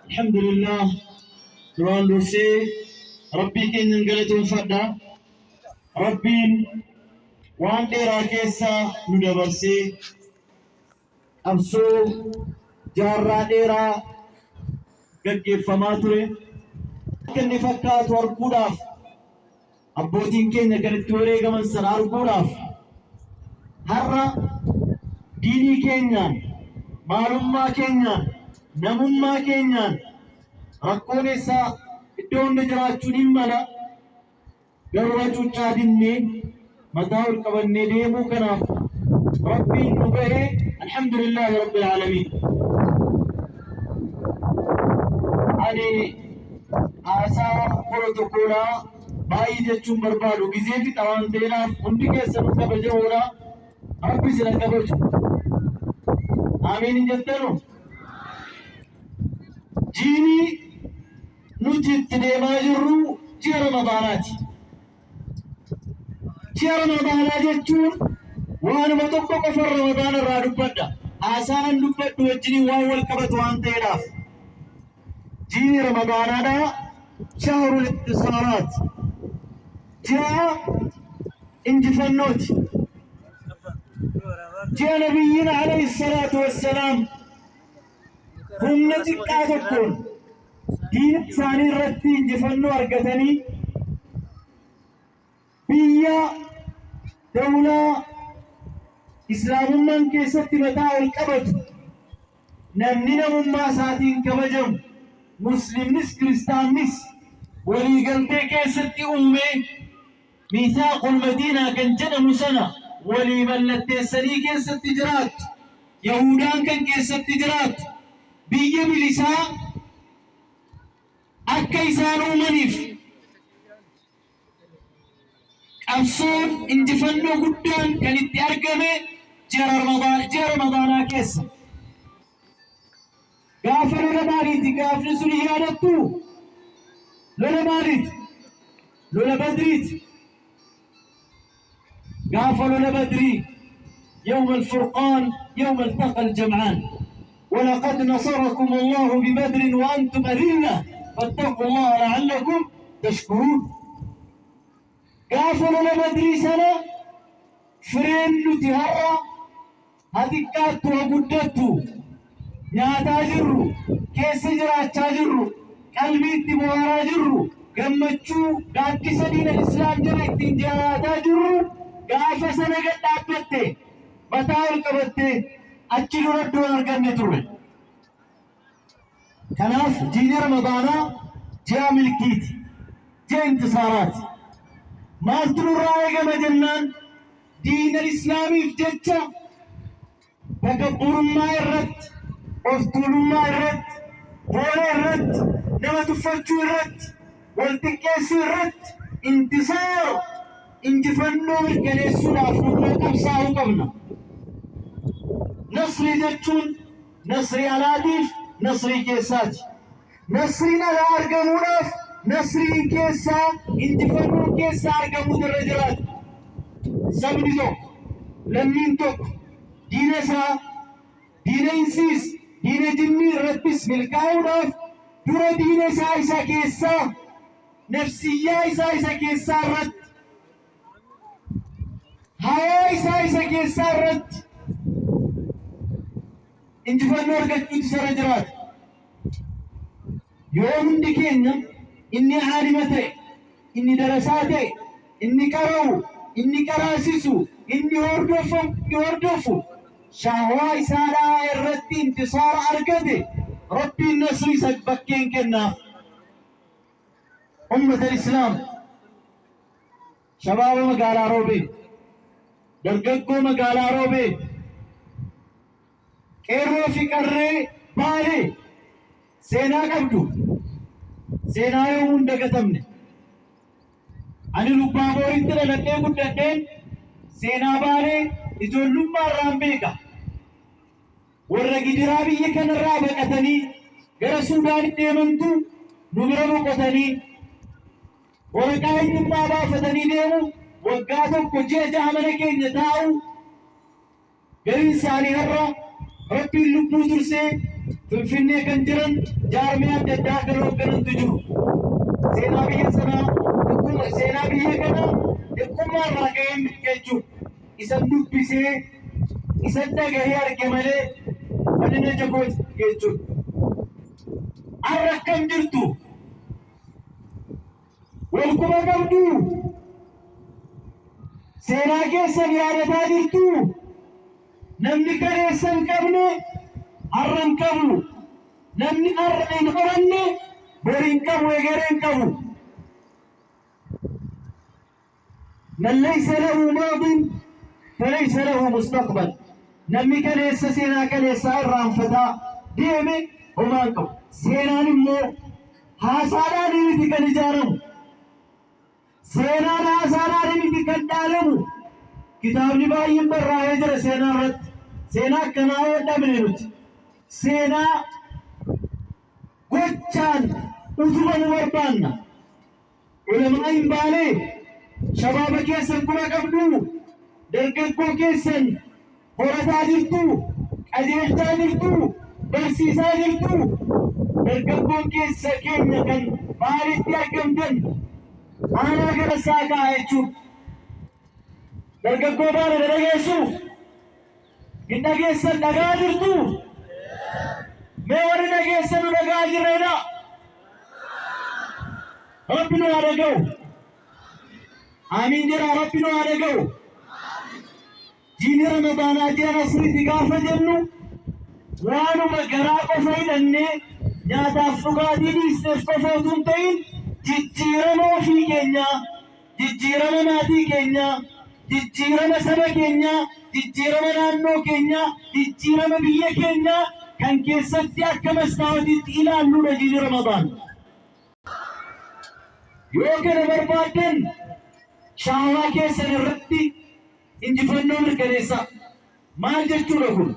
الحمد لله duraan dursee rabbii keenyan galatoonfadha. Rabbiin waan dheeraa keessa nu dabarsee qabsoo jaarraa dheeraa gaggeeffamaa ture. Akka inni fakkaatu arguudhaaf abbootiin keenya kan itti wareegaman sana arguudhaaf har'a diinii keenyaan, maalummaa keenyaan, namummaa keenyaan rakkoon isaa iddoo hunda jiraachuun hin mala. Garuu hacuuccaa dinnee mataa ol qabannee deemuu kanaaf rabbiin nu gahee alhamdulillahi rabbil aalamiin. Ani haasaa porotokoolaa baay'ee jechuun barbaadu gizee fixa waan ta'eef hundi keessa nu kabajamuudha. Rabbi sina kabaju. Amiin jettanu. Jiinii nuti itti deemaa jirru ji'a Ramadaanaati. Ji'a Ramadaanaa jechuun waanuma tokko qofa Ramadaana irraa dubbadha. Haasaan dubbadhu wajjin waan wal qabatu waan ta'eedhaaf. Ji'i Ramadaanaadhaa shahrul ittisaaraat. Ji'a injifannooti. Ji'a nabiyyiin alayhi salaatu wassalaam humna xiqqaa tokkoon diina isaanii irratti injifannoo argatanii biyya dawlaa islaamummaan keessatti mataa ol qabatu namni namummaa isaatiin kabajamu muslimnis kiristaannis waliigaltee keessatti uumee miisaaqul madiinaa kan jedhamu sana walii mallatteessanii keessatti jiraattu. Yahudaan kan keessatti jiraattu biyya bilisaa akka isaan uumaniif qabsoon injifannoo guddaan kan itti argame ji'a Ramadaanaa keessa. Gaafa lola maaliiti? Gaafni sun yaadattu lola maaliiti? Lola Badriiti. Gaafa lola Badrii يوم الفرقان يوم التقى الجمعان ولقد نصركم الله ببدر وأنتم أذلة فاتقوا الله لعلكم تشكرون. قافل لبدري سنة فرين نتهرى هدكات وقدتو نياتا جرو كيس جراتا جرو قلبي تبوارا جرو قمتشو قاكي سدين الإسلام جريت جراتا جرو قاف سنة قد أبتت بطاول قبتت أجلو ردو أرقن تروي. كناف جيني رمضانا جاء ملكيت جاء انتصارات ما تلو رايقة مجنان دين الإسلامي في جدة تكبر ما يرد أفتول ما يرد هون يرد نما تفجو يرد والتكيس يرد انتصار انجفنو بالكنيسو لأفرنا قبصاه قبنا نصري جتشون نصري علاديف نصري كيسات نصرنا لا أرقموناف نصري كيسا انتفنون كيسا أرقمون الرجلات سبني توك لمين توك دين سا دين إنسيس دين جني ربس ملكاوناف درا دين سا إسا كيسا نفسية إسا كيسا رد هاي إسا كيسا رد انتفنون أرقمون الرجلات يوم دكينا إني عالمتي إني درساتي إني كرو إني كراسيسو إني هردفو شهواي سارا الرد انتصار أرقدي ربي النصري سبكين كنا أمة الإسلام شباب مقالا روبي درققو مقالا روبي كيرو في كري بالي سينا قبدو سينا يوم دقتمني أنا لبابو إنتنا لديه قدتين سينا بالي إجول لما رامبيكا ورقي درابي يكن الرابع قتني غير سودان ديمنتو نمرمو قتني ورقاين نبابا فتني ديمو وقاتو كجيه جامنكي نتاو غير إنساني هرّا Rabbiin lubbuu dursee Finfinnee kan jiran jaarmee adda addaa kan hoogganantu jiru. Seenaa biyya sanaa seenaa biyya kanaa dhukkumaa irraa ga'een jechuudha. Isan dubbisee isan dhagahee arge malee wani na jagooti jechuudha. Har'a akkam jirtu? Walquba qabdu? Seenaa keessan yaadataa jirtu? Namni kaleessa hin qabne har'a hin qabu. Namni har'a hin qoranne bori hin qabu, egeree hin qabu. من ليس له ماض فليس له مستقبل. نمي كليسا سينا كليسا الرام فتا ديمي ومانكو سينا نمو هاسانا نمتي كنجارم سينا هاسانا نمتي كندالم كتاب نبايم برا هجر سينا رد سينا كناو دمنينوت سينا قوچان اتبا موربانا علماء بالي شباب كيسن كما قبلو درققو كيسن هورتا جرتو قديرتا جرتو برسيسا جرتو درققو كيسا كينا كان مالتي أكمدن أنا كرسا كايچو درققو بالا درقيسو إنا كيسن نقا جرتو ميورنا كيسن نقا جرنا ربنا ورقو آمين جرى ربنا عليكو جيني رمضان جرى نصري تقافة جنو وانو مقراق فايدني نادا فقادي بيستف فوتون تين جيجيرما في كينيا جيجيرما نادي كينيا جيجيرما سبا كينيا جيجيرما نانو كينيا جيجيرما بيه كينيا كان كيسد يأكم استعودت إلى اللولة جيني رمضان يوكنا برباكن شاوا كيسن الرتي انجفنو مركنيسا ما جتو لكم